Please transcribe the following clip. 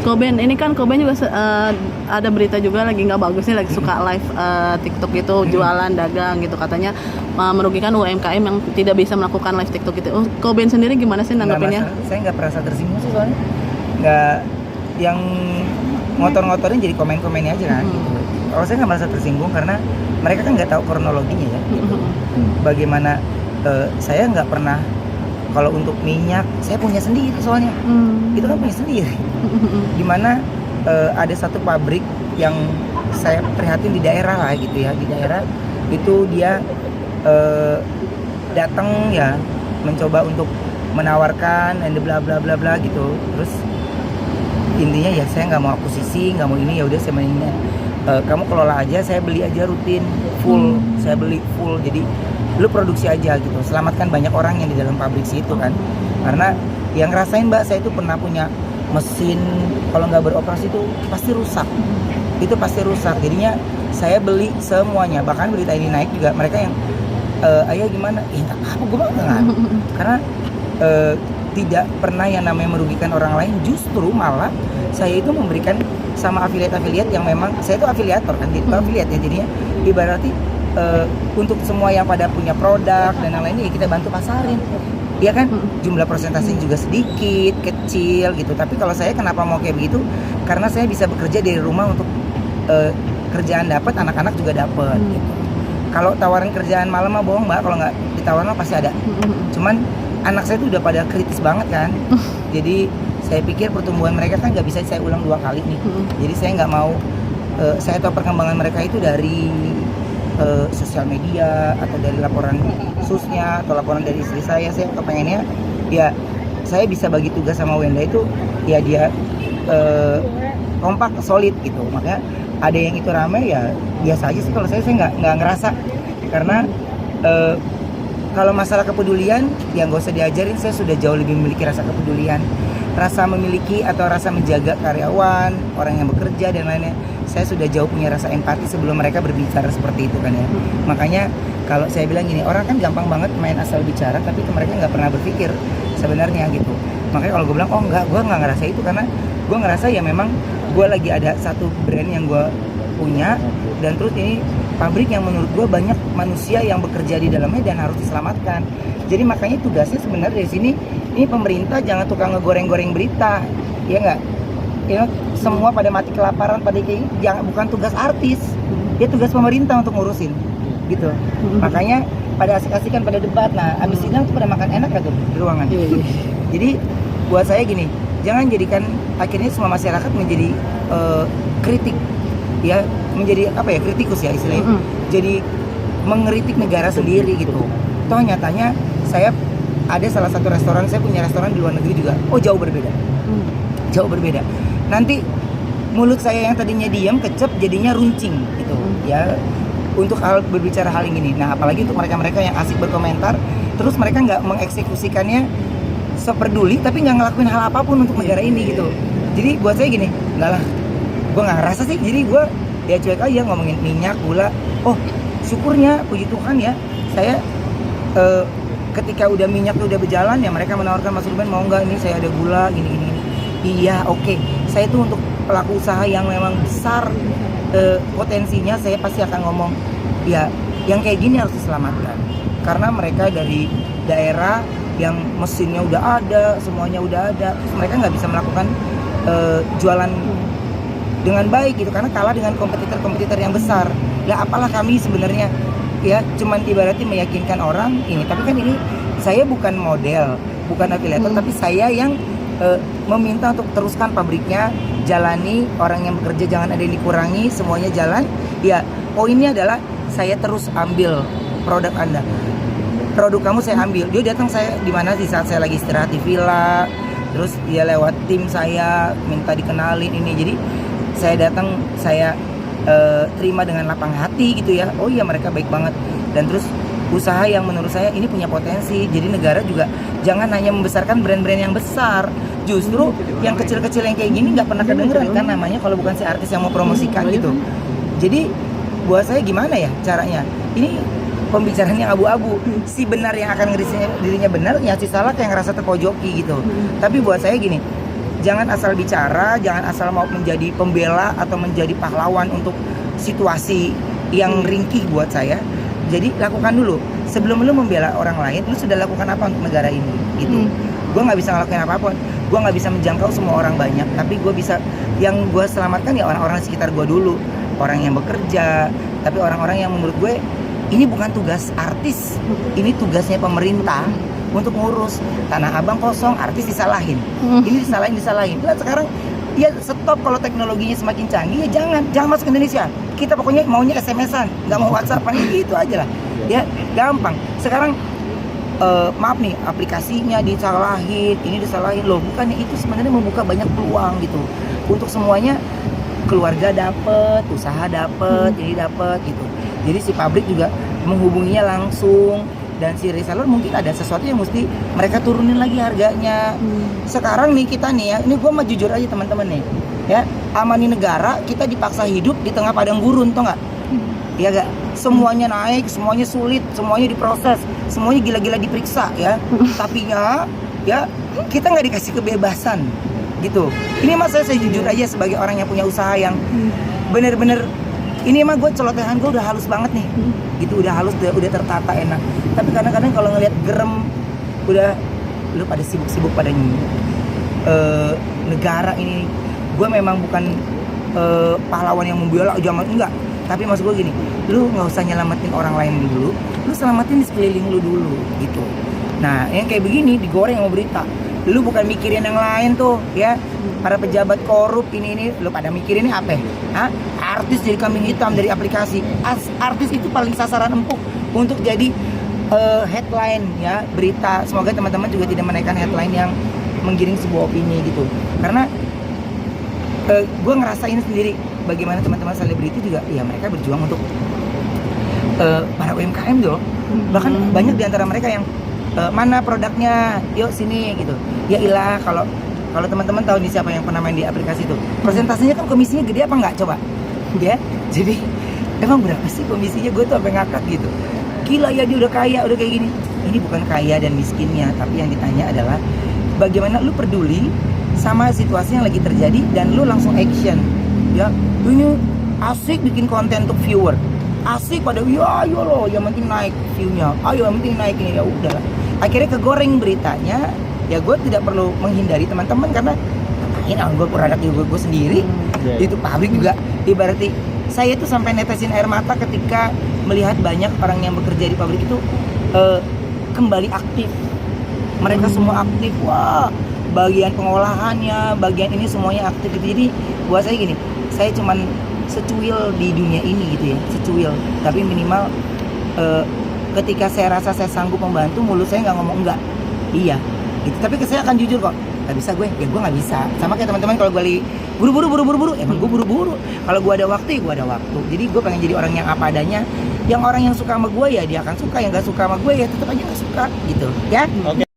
Koben, ini kan Koben juga ada berita juga lagi nggak bagus nih, lagi suka live TikTok gitu, jualan dagang gitu, katanya merugikan UMKM yang tidak bisa melakukan live TikTok gitu. Koben sendiri gimana sih nanggapinnya? Saya nggak merasa tersinggung sih, soalnya nggak yang ngotor-ngotorin jadi komen-komennya aja kan. Gitu. Kalau saya nggak merasa tersinggung karena mereka kan nggak tahu kronologinya ya. Gitu. Bagaimana saya nggak pernah. Kalau untuk minyak, saya punya sendiri soalnya. Itu kan punya sendiri. Dimana ada satu pabrik yang saya prihatin di daerah lah gitu ya. Di daerah itu dia datang ya mencoba untuk menawarkan and bla bla bla bla gitu. Terus intinya ya saya nggak mau akuisisi, nggak mau ini, ya udah saya mainnya. Kamu kelola aja, saya beli aja rutin full, saya beli full. Jadi lu produksi aja gitu, selamatkan banyak orang yang di dalam pabrik situ kan. Karena yang ngerasain mbak, saya itu pernah punya mesin, kalau nggak beroperasi itu pasti rusak, itu pasti rusak. Jadinya saya beli semuanya, bahkan berita ini naik juga mereka yang ayah gimana, tak apa gue banget, karena tidak pernah yang namanya merugikan orang lain. Justru malah saya itu memberikan sama afiliat-afiliat yang memang saya itu afiliator kan, jadi afiliat ya, jadinya ibaratnya untuk semua yang pada punya produk dan yang lainnya ya kita bantu pasarin, ya kan. Jumlah persentasenya juga sedikit, kecil gitu. Tapi kalau saya kenapa mau kayak begitu, karena saya bisa bekerja dari rumah untuk kerjaan dapat, anak-anak juga dapat gitu. Kalau tawaran kerjaan malam mah bohong mbak, kalau nggak ditawarin mah pasti ada. Cuman anak saya tuh udah pada kritis banget kan. Jadi saya pikir pertumbuhan mereka kan nggak bisa saya ulang 2 kali nih. Jadi saya nggak mau, saya tahu perkembangan mereka itu dari sosial media atau dari laporan susnya atau laporan dari istri saya kepengennya ya saya bisa bagi tugas sama Wenda itu ya dia kompak solid gitu. Makanya ada yang itu rame ya biasa aja sih. Kalau saya nggak ngerasa, karena kalau masalah kepedulian ya nggak usah diajarin, saya sudah jauh lebih memiliki rasa kepedulian, rasa memiliki atau rasa menjaga karyawan, orang yang bekerja dan lainnya. Saya sudah jauh punya rasa empati sebelum mereka berbicara seperti itu kan ya. Makanya kalau saya bilang gini, orang kan gampang banget main asal bicara, tapi mereka nggak pernah berpikir sebenarnya gitu. Makanya kalau gue bilang, oh enggak, gue nggak ngerasa itu, karena gue ngerasa ya memang gue lagi ada satu brand yang gue punya, dan terus ini pabrik yang menurut gue banyak manusia yang bekerja di dalamnya dan harus diselamatkan. Jadi makanya tugasnya sebenarnya dari sini, ini pemerintah jangan tukang ngegoreng-goreng berita, ya nggak? Ya, semua pada mati kelaparan, pada kayak jangan, bukan tugas artis, ya tugas pemerintah untuk ngurusin gitu. Makanya pada asik-asikan pada debat, nah abis sidang tuh pada makan enak gak tuh di ruangan. Jadi buat saya gini, jangan jadikan akhirnya semua masyarakat menjadi kritik, ya menjadi apa ya, kritikus ya istilahnya. Jadi mengkritik negara sendiri gitu. Toh nyatanya saya ada salah satu restoran, saya punya restoran di luar negeri juga, jauh berbeda, jauh berbeda. Nanti mulut saya yang tadinya diam kecep jadinya runcing gitu ya untuk berbicara hal ini. Nah apalagi untuk mereka-mereka yang asik berkomentar terus mereka nggak mengeksekusikannya seperduli tapi nggak ngelakuin hal apapun untuk negara ini gitu. Jadi buat saya gini, enggak lah, gue nggak ngerasa sih, jadi gue ya cuek aja ngomongin minyak, gula. Syukurnya puji Tuhan ya, saya ketika udah minyak udah berjalan ya mereka menawarkan, Mas Ruben mau nggak, ini saya ada gula gini. Iya oke. Saya itu untuk pelaku usaha yang memang besar potensinya, saya pasti akan ngomong ya yang kayak gini harus diselamatkan, karena mereka dari daerah yang mesinnya udah ada, semuanya udah ada, terus mereka nggak bisa melakukan jualan dengan baik gitu karena kalah dengan kompetitor yang besar. Lah apalah kami sebenarnya ya, cuman ibaratnya meyakinkan orang ini, tapi kan ini saya bukan model, bukan afiliator, tapi saya yang meminta untuk teruskan pabriknya, jalani, orang yang bekerja jangan ada yang dikurangi, semuanya jalan. Ya, poinnya adalah saya terus ambil produk Anda. Produk kamu saya ambil. Dia datang saya di mana di saat saya lagi istirahat di villa. Terus dia lewat tim saya minta dikenalin ini. Jadi saya datang, saya terima dengan lapang hati gitu ya. Oh iya mereka baik banget. Dan terus usaha yang menurut saya ini punya potensi. Jadi negara juga jangan hanya membesarkan brand-brand yang besar. Justru yang kecil-kecil yang kayak gini nggak pernah kedengeran kan namanya kalau bukan si artis yang mau promosikan gitu. Jadi buat saya gimana ya caranya? Ini pembicaraan yang abu-abu. Si benar yang akan ngerisinya dirinya benar, ya si salah yang ngerasa terpojoki gitu. Tapi buat saya gini, jangan asal bicara, jangan asal mau menjadi pembela atau menjadi pahlawan untuk situasi yang ringkih buat saya. Jadi lakukan dulu. Sebelum lu membela orang lain, lu sudah lakukan apa untuk negara ini gitu. Gue nggak bisa ngelakuin apapun, gue nggak bisa menjangkau semua orang banyak, tapi gue bisa, yang gue selamatkan ya orang-orang di sekitar gue dulu, orang yang bekerja, tapi orang-orang yang menurut gue ini bukan tugas artis, ini tugasnya pemerintah untuk ngurus. Tanah Abang kosong, artis disalahin, ini disalahin. Dan sekarang ya stop, kalau teknologinya semakin canggih ya jangan masuk ke Indonesia. Kita pokoknya maunya SMS-an, nggak mau WhatsApp-an, gitu aja lah. Ya gampang. Sekarang maaf nih, aplikasinya disalahin, ini disalahin loh. Bukannya itu sebenarnya membuka banyak peluang gitu untuk semuanya. Keluarga dapet, usaha dapet, ini dapet gitu. Jadi si pabrik juga menghubunginya langsung, dan si reseller mungkin ada sesuatu yang mesti mereka turunin lagi harganya. Sekarang nih kita nih ya, ini gue mah jujur aja teman-teman nih ya, amani negara kita dipaksa hidup di tengah padang gurun, tau nggak? Ya gak, semuanya naik, semuanya sulit, semuanya diproses, semuanya gila-gila diperiksa ya. Tapi ya kita nggak dikasih kebebasan gitu. Ini mas saya jujur aja sebagai orang yang punya usaha yang bener-bener, ini mah gue celotehan gue udah halus banget nih gitu, udah halus, udah tertata enak. Tapi kadang-kadang kalau ngelihat gerem, udah lu pada sibuk-sibuk pada negara ini. Gue memang bukan pahlawan yang membela zaman, enggak. Tapi maksud gue gini, lu nggak usah nyelamatin orang lain dulu, lu selamatin di sekeliling lu dulu gitu. Nah yang kayak begini digoreng sama berita, lu bukan mikirin yang lain tuh ya, para pejabat korup ini lu pada mikirin ini apa? Artis jadi kambing hitam dari aplikasi. Artis itu paling sasaran empuk untuk jadi headline ya berita. Semoga teman-teman juga tidak menaikkan headline yang menggiring sebuah opini gitu. Karena gue ngerasain sendiri bagaimana teman-teman selebriti juga ya, mereka berjuang untuk para UMKM loh. Bahkan banyak di antara mereka yang mana produknya, yuk sini gitu. Ya ilah, kalau teman-teman tahu nih siapa yang pernah main di aplikasi itu, persentasenya kan komisinya gede apa enggak coba? Ya, jadi emang berapa sih komisinya? Gue tuh sampai ngakak gitu. Gila ya, dia udah kaya, udah kayak gini. Ini bukan kaya dan miskinnya, tapi yang ditanya adalah bagaimana lu peduli sama situasi yang lagi terjadi dan lu langsung action. Ya, ini asik bikin konten untuk viewer. Asik pada ya ayo loh, yang penting naik view-nya. Ayo yang penting naik ini, ya udah. Akhirnya kegoreng beritanya. Ya gue tidak perlu menghindari teman-teman karena ngapain gue produk gue sendiri. Itu pabrik juga ibaratnya saya tuh sampai netesin air mata ketika melihat banyak orang yang bekerja di pabrik itu kembali aktif. Mereka semua aktif. Wah, bagian pengolahannya, bagian ini semuanya aktif gitu. Jadi buat saya gini, saya cuman secuil di dunia ini gitu ya, secuil. Tapi minimal ketika saya rasa saya sanggup membantu, mulut saya nggak ngomong enggak. Iya gitu. Tapi saya akan jujur kok, nggak bisa gue, ya gue nggak bisa. Sama kayak teman-teman kalau gue lagi buru-buru, emang gue buru-buru. Kalau gue ada waktu, ya gue ada waktu. Jadi gue pengen jadi orang yang apa adanya. Yang orang yang suka sama gue ya dia akan suka, yang nggak suka sama gue ya tetap aja nggak suka gitu ya. Oke.